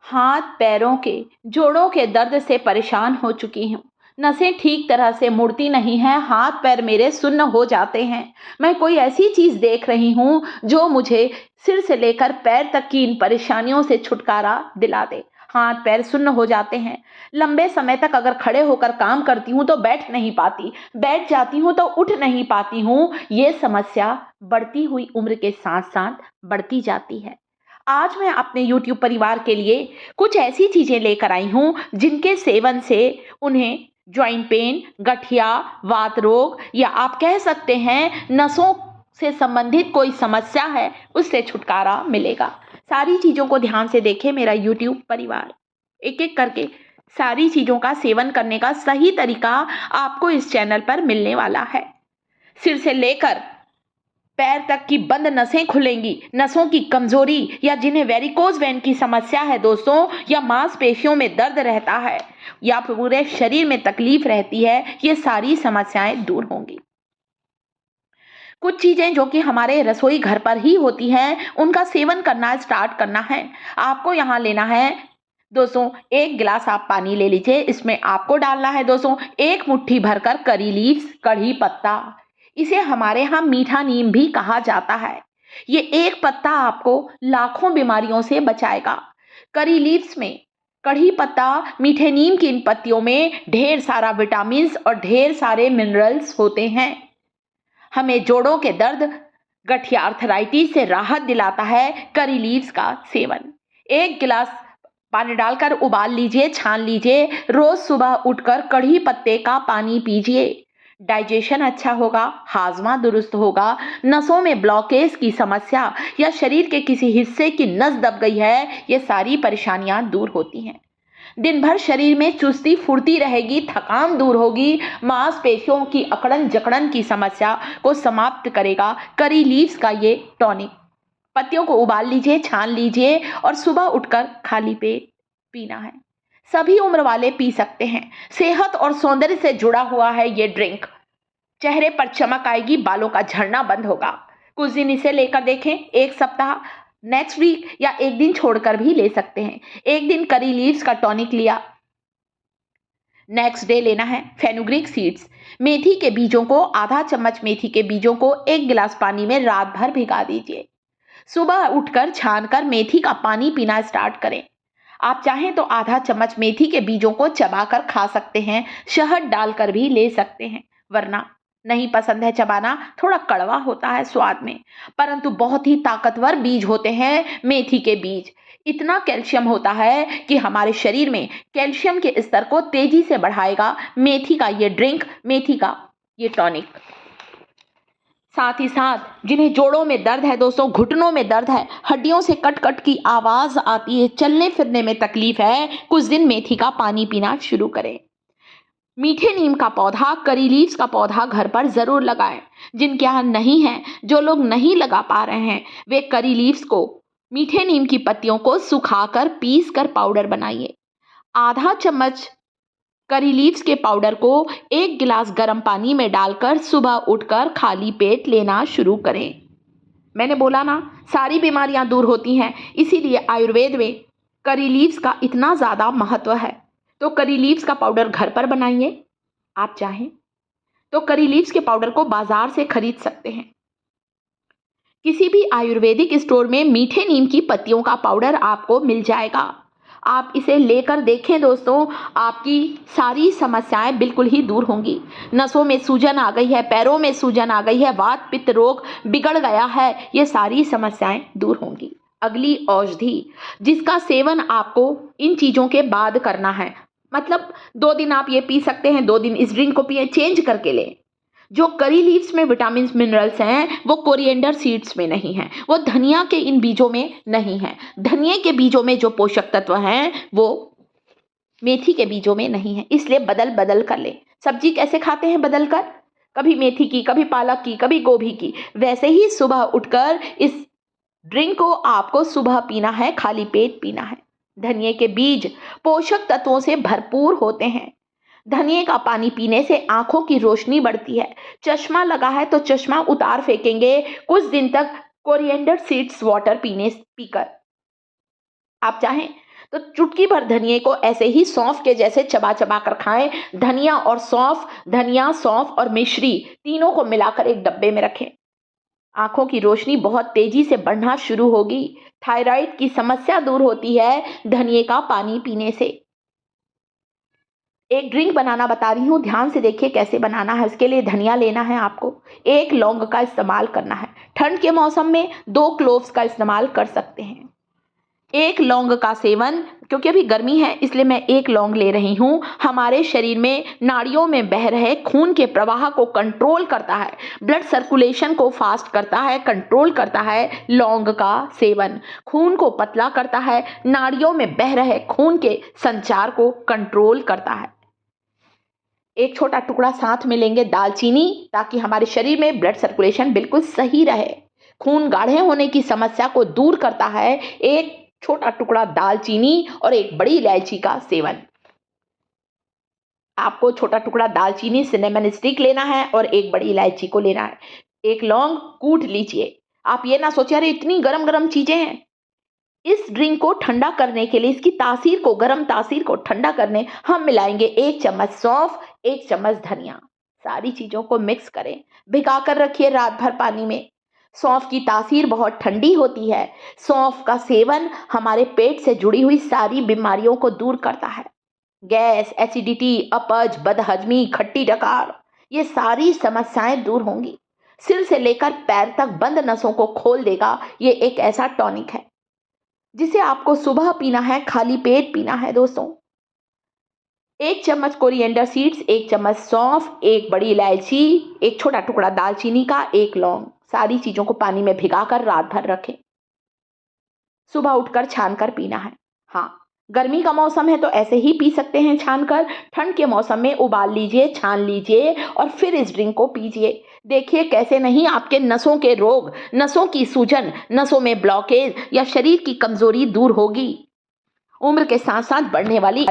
हाथ पैरों के जोड़ों के दर्द से परेशान हो चुकी हूँ। नसें ठीक तरह से मुड़ती नहीं हैं, हाथ पैर मेरे सुन्न हो जाते हैं। मैं कोई ऐसी चीज़ देख रही हूँ जो मुझे सिर से लेकर पैर तक की इन परेशानियों से छुटकारा दिला दे। हाथ पैर सुन्न हो जाते हैं। लंबे समय तक अगर खड़े होकर काम करती हूँ तो बैठ नहीं पाती, बैठ जाती हूँ तो उठ नहीं पाती हूँ। ये समस्या बढ़ती हुई उम्र के साथ साथ बढ़ती जाती है। आज मैं अपने YouTube परिवार के लिए कुछ ऐसी चीज़ें लेकर आई हूँ जिनके सेवन से उन्हें जॉइंट पेन, गठिया, वात रोग या आप कह सकते हैं नसों से संबंधित कोई समस्या है उससे छुटकारा मिलेगा। सारी चीज़ों को ध्यान से देखें मेरा YouTube परिवार। एक एक करके सारी चीज़ों का सेवन करने का सही तरीका आपको इस चैनल पर मिलने वाला है। सिर से लेकर पैर तक की बंद नसें खुलेंगी, नसों की कमजोरी या जिन्हें वेरिकोज वेन की समस्या है दोस्तों, या मांसपेशियों में दर्द रहता है या पूरे शरीर में तकलीफ रहती है, ये सारी समस्याएं दूर होंगी। कुछ चीजें जो कि हमारे रसोई घर पर ही होती हैं उनका सेवन करना स्टार्ट करना है। आपको यहाँ लेना है दोस्तों, एक गिलास आप पानी ले लीजिए। इसमें आपको डालना है दोस्तों एक मुट्ठी भरकर करी लीव्स, कढ़ी पत्ता। इसे हमारे यहाँ मीठा नीम भी कहा जाता है। ये एक पत्ता आपको लाखों बीमारियों से बचाएगा। करी लीव्स में, कढ़ी पत्ता, मीठे नीम की इन पत्तियों में ढेर सारा विटामिन्स और ढेर सारे मिनरल्स होते हैं। हमें जोड़ों के दर्द, गठिया, आर्थराइटिस से राहत दिलाता है करी लीव्स का सेवन। एक गिलास पानी डालकर उबाल लीजिए, छान लीजिए। रोज सुबह उठकर कढ़ी पत्ते का पानी पीजिए। डाइजेशन अच्छा होगा, हाजमा दुरुस्त होगा। नसों में ब्लॉकेज की समस्या या शरीर के किसी हिस्से की नस दब गई है, ये सारी परेशानियां दूर होती हैं। दिन भर शरीर में चुस्ती फुर्ती रहेगी, थकान दूर होगी। मांसपेशियों की अकड़न जकड़न की समस्या को समाप्त करेगा करी लीव्स का ये टॉनिक। पत्तियों को उबाल लीजिए, छान लीजिए और सुबह उठकर खाली पेट पीना है। सभी उम्र वाले पी सकते हैं। सेहत और सौंदर्य से जुड़ा हुआ है ये ड्रिंक। चेहरे पर चमक आएगी, बालों का झड़ना बंद होगा। कुछ दिन इसे लेकर देखें, एक सप्ताह, नेक्स्ट वीक या एक दिन छोड़कर भी ले सकते हैं। एक दिन करी लीव्स का टॉनिक लिया, नेक्स्ट डे लेना है फेनुग्रीक सीड्स। मेथी के बीजों को, आधा चम्मच मेथी के बीजों को एक गिलास पानी में रात भर भिगा दीजिए। सुबह उठकर छानकर मेथी का पानी पीना स्टार्ट करें। आप चाहें तो आधा चम्मच मेथी के बीजों को चबाकर खा सकते हैं, शहद डालकर भी ले सकते हैं। वरना नहीं पसंद है चबाना, थोड़ा कड़वा होता है स्वाद में, परंतु बहुत ही ताकतवर बीज होते हैं मेथी के बीज। इतना कैल्शियम होता है कि हमारे शरीर में कैल्शियम के स्तर को तेजी से बढ़ाएगा मेथी का ये ड्रिंक, मेथी का ये टॉनिक। साथ ही साथ जिन्हें जोड़ों में दर्द है दोस्तों, घुटनों में दर्द है, हड्डियों से कट कट की आवाज आती है, चलने फिरने में तकलीफ है, कुछ दिन मेथी का पानी पीना शुरू करें। मीठे नीम का पौधा, करी लीव्स का पौधा घर पर जरूर लगाएं। जिनके यहाँ नहीं है, जो लोग नहीं लगा पा रहे हैं, वे करी लीव्स को, मीठे नीम की पत्तियों को सुखाकर पीस कर पाउडर बनाइए। आधा चम्मच करी लीव्स के पाउडर को एक गिलास गर्म पानी में डालकर सुबह उठकर खाली पेट लेना शुरू करें। मैंने बोला ना, सारी बीमारियां दूर होती हैं, इसीलिए आयुर्वेद में करी लीव्स का इतना ज़्यादा महत्व है। तो करी लीव्स का पाउडर घर पर बनाइए। आप चाहें तो करी लीव्स के पाउडर को बाजार से खरीद सकते हैं। किसी भी आयुर्वेदिक स्टोर में मीठे नीम की पत्तियों का पाउडर आपको मिल जाएगा। आप इसे लेकर देखें दोस्तों, आपकी सारी समस्याएं बिल्कुल ही दूर होंगी। नसों में सूजन आ गई है, पैरों में सूजन आ गई है, वात पित्त रोग बिगड़ गया है, ये सारी समस्याएं दूर होंगी। अगली औषधि जिसका सेवन आपको इन चीज़ों के बाद करना है, मतलब 2 दिन आप ये पी सकते हैं, 2 दिन इस ड्रिंक को पिए, चेंज करके लें। जो करी लीव्स में विटामिन मिनरल्स हैं वो कोरिएंडर सीड्स में नहीं है, वो धनिया के इन बीजों में नहीं है। धनिया के बीजों में जो पोषक तत्व हैं वो मेथी के बीजों में नहीं है, इसलिए बदल बदल कर ले। सब्जी कैसे खाते हैं बदल कर, कभी मेथी की, कभी पालक की, कभी गोभी की, वैसे ही सुबह उठकर इस ड्रिंक को आपको सुबह पीना है, खाली पेट पीना है। धनिया के बीज पोषक तत्वों से भरपूर होते हैं। धनिया का पानी पीने से आंखों की रोशनी बढ़ती है। चश्मा लगा है तो चश्मा उतार फेंकेंगे कुछ दिन तक कोरिएंडर सीड्स वाटर पीकर। आप चाहें तो चुटकी भर धनिए को ऐसे ही सौंफ के जैसे चबा चबा कर खाएं। धनिया, सौंफ और मिश्री तीनों को मिलाकर एक डब्बे में रखें। आंखों की रोशनी बहुत तेजी से बढ़ना शुरू होगी। थायराइड की समस्या दूर होती है धनिए का पानी पीने से। एक ड्रिंक बनाना बता रही हूँ, ध्यान से देखिए कैसे बनाना है। इसके लिए धनिया लेना है आपको, 1 लौंग का इस्तेमाल करना है। ठंड के मौसम में 2 क्लोव्स का इस्तेमाल कर सकते हैं। 1 लौंग का सेवन, क्योंकि अभी गर्मी है इसलिए मैं 1 लौंग ले रही हूँ, हमारे शरीर में नाड़ियों में बह रहे खून के प्रवाह को कंट्रोल करता है, ब्लड सर्कुलेशन को फास्ट करता है, कंट्रोल करता है। लौंग का सेवन खून को पतला करता है, नाड़ियों में बह रहे खून के संचार को कंट्रोल करता है। एक छोटा टुकड़ा साथ में लेंगे दालचीनी, ताकि हमारे शरीर में ब्लड सर्कुलेशन बिल्कुल सही रहे। खून गाढ़े होने की समस्या को दूर करता है एक छोटा टुकड़ा दालचीनी और एक बड़ी इलायची का सेवन। आपको छोटा टुकड़ा दालचीनी सिनेमन स्टिक लेना है और एक बड़ी इलायची को लेना है। 1 लौंग कूट लीजिए। आप ये ना सोचिए अरे इतनी गरम गरम चीजें हैं। इस ड्रिंक को ठंडा करने के लिए, इसकी तासीर को, गर्म तासीर को ठंडा करने हम मिलाएंगे 1 चम्मच सौंफ, 1 चम्मच धनिया। सारी चीजों को मिक्स करें, भिगा कर रखिए रात भर पानी में। सौंफ की तासीर बहुत ठंडी होती है। सौंफ का सेवन हमारे पेट से जुड़ी हुई सारी बीमारियों को दूर करता है। गैस, एसिडिटी, अपच, बदहजमी, खट्टी डकार, ये सारी समस्याएं दूर होंगी। सिर से लेकर पैर तक बंद नसों को खोल देगा। ये एक ऐसा टॉनिक है जिसे आपको सुबह पीना है, खाली पेट पीना है दोस्तों। 1 चम्मच कोरिएंडर सीड्स, 1 चम्मच सौंफ, 1 बड़ी इलायची, 1 छोटा टुकड़ा दालचीनी का, 1 लौंग, सारी चीजों को पानी में भिगाकर रात भर रखें। सुबह उठकर छानकर पीना है। हाँ, गर्मी का मौसम है तो ऐसे ही पी सकते हैं छानकर। ठंड के मौसम में उबाल लीजिए, छान लीजिए और फिर इस ड्रिंक को पीजिए। देखिए कैसे नहीं आपके नसों के रोग, नसों की सूजन, नसों में ब्लॉकेज या शरीर की कमजोरी दूर होगी। उम्र के साथ साथ बढ़ने वाली